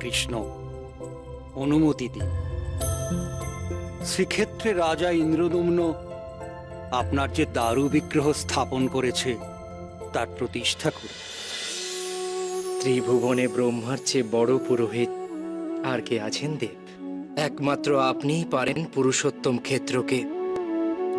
শ্রীকৃষ্ণ, অনুমতি দিন। শ্রীক্ষেত্রে রাজা ইন্দ্রদম্ন আপনার যে দারু বিগ্রহ স্থাপন করেছে তার প্রতিষ্ঠা করুন। ত্রিভুবনে ব্রহ্মার চেয়ে বড় পুরোহিত আর কে আছেন দেব? একমাত্র আপনিই পারেন পুরুষোত্তম ক্ষেত্রকে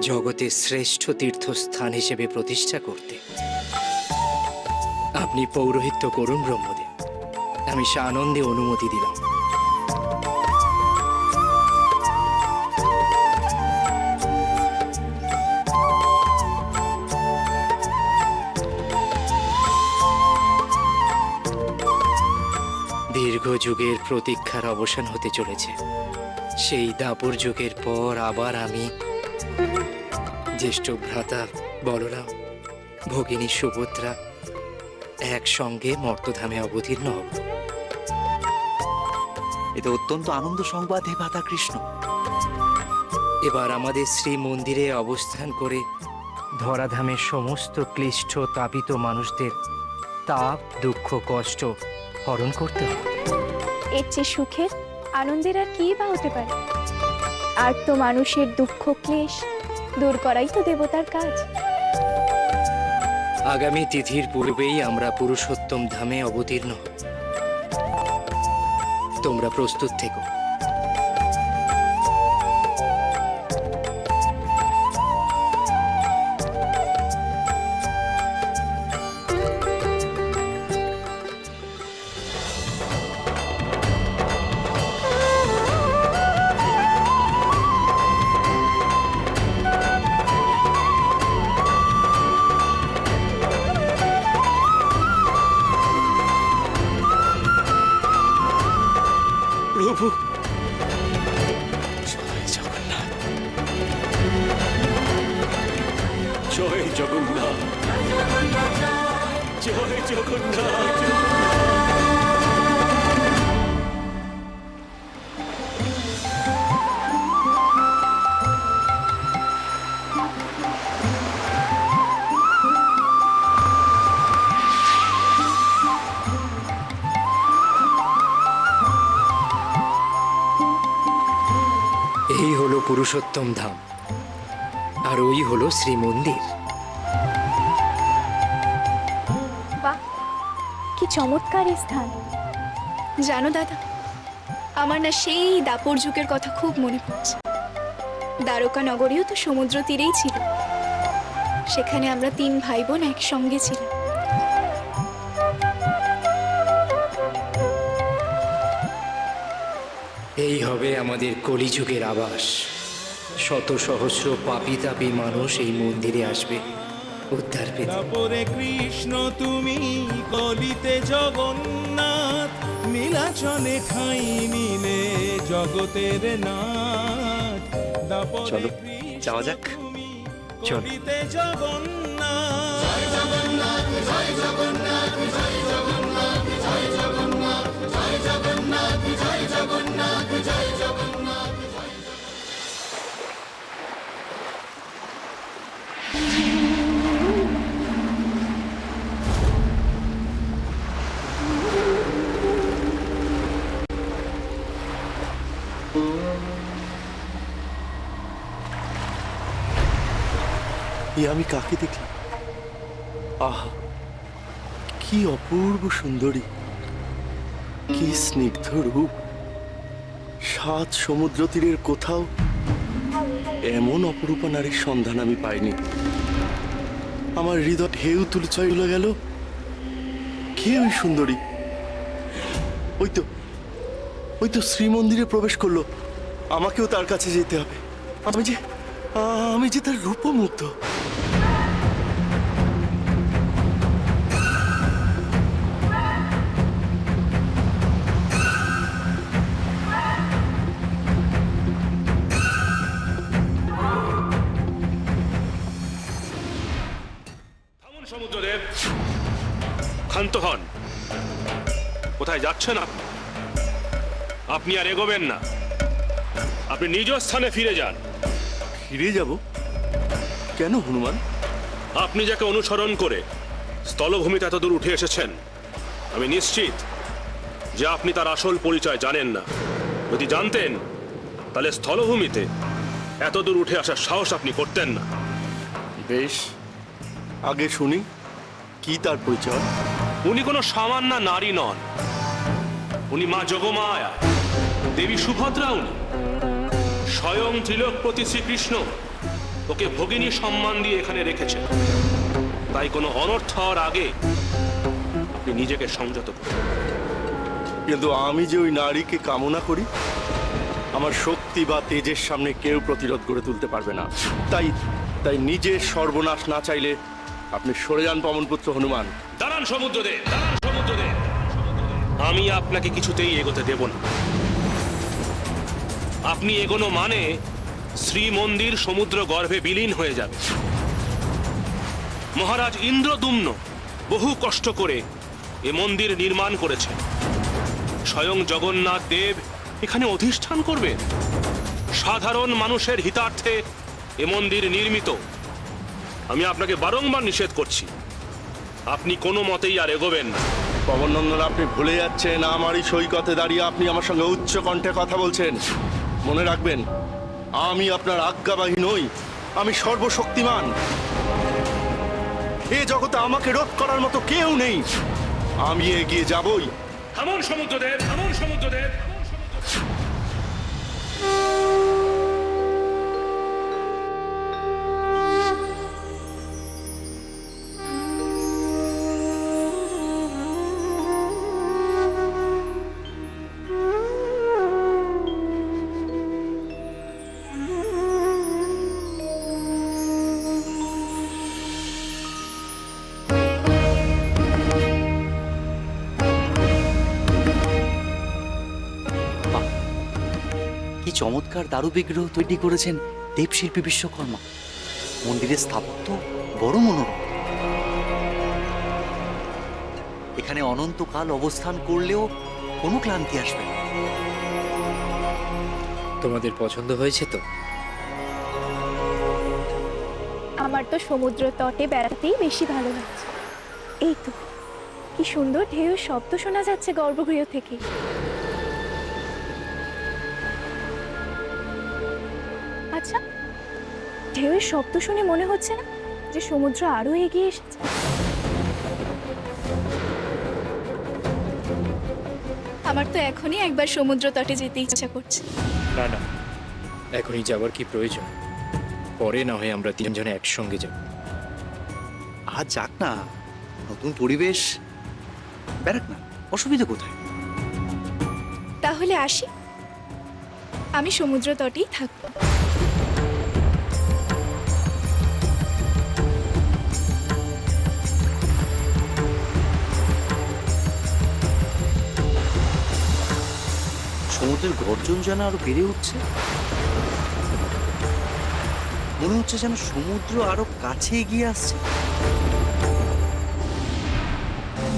জগতের শ্রেষ্ঠ তীর্থস্থান হিসেবে প্রতিষ্ঠা করতে। আপনি পৌরোহিত্য করুন ব্রহ্মদেব, আমি সানন্দে অনুমতি দিলাম। দীর্ঘ যুগের প্রতীক্ষার অবসান হতে চলেছে। সেই দাপর যুগের পর আবার আমি, জ্যেষ্ঠ ভ্রাতা বলরাম, ভগিনী সুভদ্রা একসঙ্গে মর্তধামে অবতীর্ণ হব। এটা অত্যন্ত আনন্দ সংবাদ হে ভ্রাতা কৃষ্ণ। এবার আমাদের শ্রী মন্দিরে অবস্থান করে ধরাধামের সমস্ত ক্লিষ্ট তাপিত মানুষদের তাপ, দুঃখ, কষ্ট হরণ করতে হবে। এর চেয়ে সুখের, আনন্দের আর কি বা হতে পারে? আর তো মানুষের দুঃখ ক্লেশ দূর করাই তো দেবতার কাজ। আগামী তিথির পূর্বেই আমরা পুরুষোত্তম ধামে অবতীর্ণ হব। তোমরা প্রস্তুত থেকো। প্রভু, জয় জগন্নাথ। জয় জগন্নাথ, জয় জগন্নাথ। এই হলো পুরুষোত্তম ধাম, আর ওই হলো শ্রীমন্দির। বাহ, কি চমৎকার এই স্থান! জানো দাদা, আমার না সেই দাপর যুগের কথা খুব মনে পড়ছে। দ্বারকা নগরীও তো সমুদ্র তীরেই ছিল। সেখানে আমরা 3 ভাই বোন একসঙ্গে ছিলাম। এই হবে আমাদের কলিযুগের আবাস। শত সহস্র পাপী তাপী মানুষ এই মন্দিরে আসবে উদ্ধার পেতে। দাপরে কৃষ্ণ তুমি, কলিতে জগন্নাথ, নীলাচলে ঠাঁই নিলে জগতের নাথ। দাপরে চলো, যাওয়া যাক। তুমি, চলো। কলিতে জগন্নাথ। আমি কাকে দেখলাম? আহা, কি অপূর্ব সুন্দরী, কি স্নিগ্ধ রূপ! 7 সমুদ্র তীরের কোথাও এমন অপরূপা নারীর সন্ধান আমি পাইনি। আমার হৃদয় ঢেউ তুলে চলে গেল। কে ওই সুন্দরী? ওই তো শ্রীমন্দিরে প্রবেশ করলো। আমাকেও তার কাছে যেতে হবে। আমি যে তার রূপমুগ্ধ। সমুদ্রদেব, ক্ষান্ত হন। কোথায় যাচ্ছেন আপনি? আপনি আর এগোবেন না। আপনি নিজ স্থানে ফিরে যান। ফিরে যাব? কেন হনুমান? আপনি যাকে অনুসরণ করে স্থলভূমিতে এত দূর উঠে এসেছেন, আমি নিশ্চিত যে আপনি তার আসল পরিচয় জানেন না। যদি জানতেন তাহলে স্থলভূমিতে এত দূর উঠে আসার সাহস আপনি করতেন না। বেশ, আগে শুনি কি তার পরিচয়। উনি কোনো সামান্য নারী নন, উনি মা যোগমায়া, দেবী সুভদ্রা। উনি স্বয়ং ত্রিলোকপতি শ্রীকৃষ্ণ ওকে ভগিনী সম্মান দিয়ে এখানে রেখেছেন। তাই কোনো অনর্থ হওয়ার আগে আপনি নিজেকে সংযত করুন। কিন্তু আমি যে ওই নারীকে কামনা করি, আমার শক্তি বা তেজের সামনে কেউ প্রতিরোধ করে তুলতে পারবে না। তাই তাই নিজের সর্বনাশ না চাইলে আপনি সরে যান পবনপুত্র হনুমান। দাঁড়ান সমুদ্রদেব, দাঁড়ান সমুদ্রদেব। আমি আপনাকে কিছুতেই এগোতে দেব না। আপনি এগোনো মানে শ্রী মন্দির সমুদ্র গর্ভে বিলীন হয়ে যাবে। মহারাজ ইন্দ্রদুম্ন বহু কষ্ট করে এ মন্দির নির্মাণ করেছেন। স্বয়ং জগন্নাথ দেব এখানে অধিষ্ঠান করবেন। সাধারণ মানুষের হিতার্থে এ মন্দির নির্মিত। আমি আপনাকে বারংবার নিষেধ করছি, আপনি কোনো মতেই আর এগোবেন না। পবননন্দন, আপনি ভুলে যাচ্ছেন আমারই সৈকতে দাঁড়িয়ে আপনি আমার সঙ্গে উচ্চ কণ্ঠে কথা বলছেন। মনে রাখবেন, আমি আপনার আজ্ঞাবাহী নই, আমি সর্বশক্তিমান। এ জগতে আমাকে রোধ করার মতো কেউ নেই। আমি এগিয়ে যাবই। থামুন সমুদ্রদেব, থামুন সমুদ্রদেব। কি চমৎকার দারু বিগ্রহ তৈরি করেছেন দেবশিল্পী বিশ্বকর্মা। মন্দিরের স্থাপত্য বড় মনোরম। এখানে অনন্তকাল অবস্থান করলেও কোনো ক্লান্তি আসবে না। তোমাদের পছন্দ হয়েছে তো? আমার তো সমুদ্র তটে বেড়াতেই বেশি ভালো লাগছে। এই তো কি সুন্দর ঢেউয়ের শব্দ শোনা যাচ্ছে গর্ভগৃহ থেকে। আচ্ছা, ঢেউয়ের শব্দ শুনে মনে হচ্ছে না যে সমুদ্র আরো এগিয়ে এসেছে? আমার তো এখনই একবার সমুদ্র তটে যেতে ইচ্ছা করছে। না না, এখনই যাবার কি প্রয়োজন? পরে না হয় আমরা তিনজনে একসঙ্গে যাব। আর যাক না, নতুন পরিবেশ, বেড়াক না, অসুবিধা কোথায়? তাহলে আসি, আমি সমুদ্র তটেই থাকবো। সমুদ্রের গর্জন যেন আরো বেড়ে উঠছে। মনে হচ্ছে যেন সমুদ্র আরো কাছে এগিয়ে আসছে।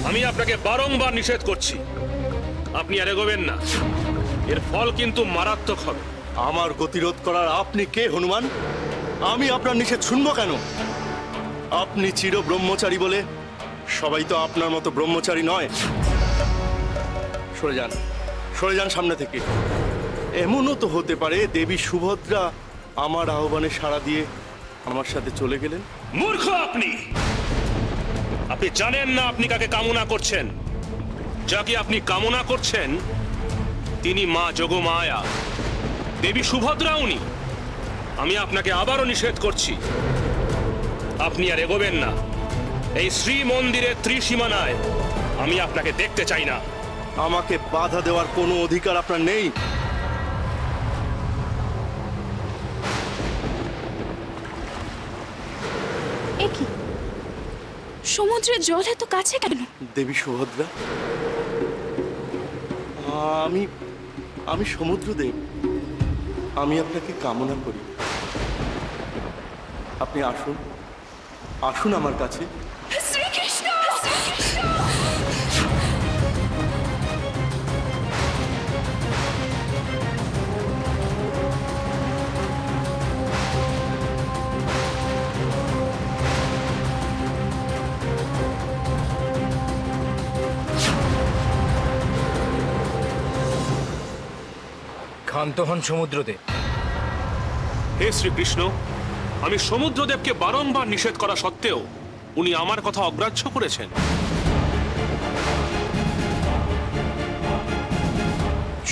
আমি আপনাকে বারংবার নিষেধ করছি, আপনি আর এগোবেন না। এর ফল কিন্তু মারাত্মক হবে। আমার গতিরোধ করার আপনি কে হনুমান? আমি আপনার নিষেধ শুনবো কেন? আপনি চির ব্রহ্মচারী বলে সবাই তো আপনার মতো ব্রহ্মচারী নয়। সরে যান, সরে যান সামনে থেকে। এমনও তো হতে পারে দেবী সুভদ্রা আমার আহ্বানে সাড়া দিয়ে আমার সাথে চলে গেলেন। মূর্খ আপনি! আপনি জানেন না আপনি কাকে কামনা করছেন। যাকে আপনি কামনা করছেন তিনি মা যোগমায়া, দেবী সুভদ্রা। উনি। আমি আপনাকে আবারও নিষেধ করছি, আপনি আর এগোবেন না। এই শ্রী মন্দিরের ত্রিসীমানায় আমি আপনাকে দেখতে চাই না। আমাকে বাধা দেওয়ার কোনো অধিকার আপনার নেই। এ কি, সমুদ্রের জল এত কাছে কেন? দেবী সুভদ্রা, আমি আমি সমুদ্রদেব। আমি আপনাকে কামনা করি। আপনি আসুন, আসুন আমার কাছে। শ্রীকৃষ্ণ! শান্ত হন সমুদ্রদেব। হে শ্রীকৃষ্ণ, আমি সমুদ্রদেবকে বারংবার নিষেধ করা সত্ত্বেও উনি আমার কথা অগ্রাহ্য করেছেন।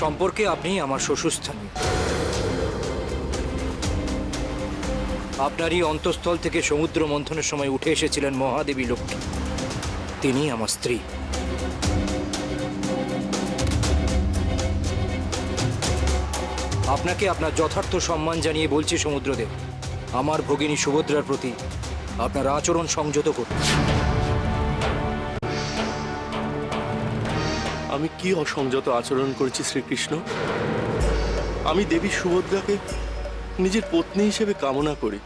সম্পর্কে আপনি আমার শ্বশুরস্থানীয়। আপনারই অন্তঃস্থল থেকে সমুদ্র মন্থনের সময় উঠে এসেছিলেন মহাদেবী লক্ষ্মী। তিনি আমার স্ত্রী। আপনাকে আপনার যথার্থ সম্মান জানিয়ে বলছি সমুদ্রদেব, আমার ভগিনী সুভদ্রার প্রতি আপনার আচরণ সংযত করুন। আমি কি অসংযত আচরণ করেছি শ্রীকৃষ্ণ? আমি দেবী সুভদ্রাকে নিজের পত্নী হিসেবে কামনা করি,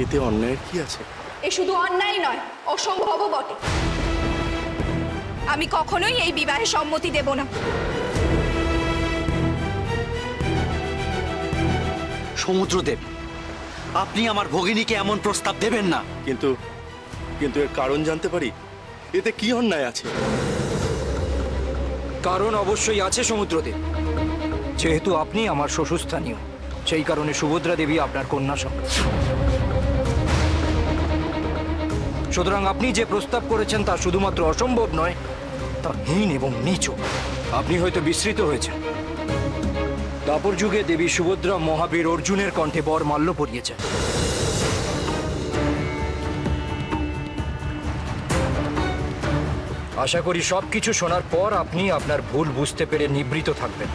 এতে অন্যায়ের কি আছে? এ শুধু অন্যায় নয়, অসম্ভবও বটে। আমি কখনোই এই বিবাহে সম্মতি দেব না। সমুদ্রদেব, আপনি আমার ভগিনীকে এমন প্রস্তাব দেবেন না। কিন্তু কিন্তু এর কারণ জানতে পারি? এতে কি অন্যায় আছে? কারণ অবশ্যই আছে সমুদ্রদেব। যেহেতু আপনি আমার শ্বশুরস্থানীয়, সেই কারণে সুভদ্রা দেবী আপনার কন্যা সন্তান। সুতরাং আপনি যে প্রস্তাব করেছেন তা শুধুমাত্র অসম্ভব নয়, তা হীন এবং নীচ। আপনি হয়তো বিস্মৃত হয়েছেন, দাপর যুগে দেবী সুভদ্রা মহাবীর অর্জুনের কণ্ঠে বর মাল্য পরিয়েছেন। আশা করি সবকিছু শোনার পর আপনি আপনার ভুল বুঝতে পেরে নিবৃত থাকবেন।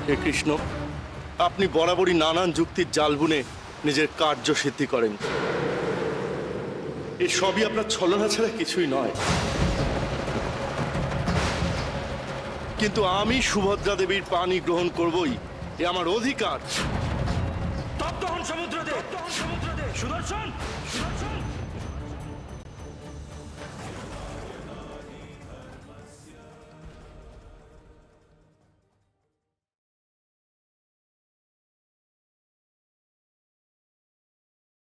হে কৃষ্ণ, আপনি বরাবরই নানান যুক্তির জাল বুনে নিজের কার্য সিদ্ধি করেন। এই সবই আপনার ছলনা ছাড়া কিছুই নয়। কিন্তু আমি সুভদ্রা দেবীর পানি গ্রহণ করবই, এ আমার অধিকার। সুদর্শন, সুদর্শন!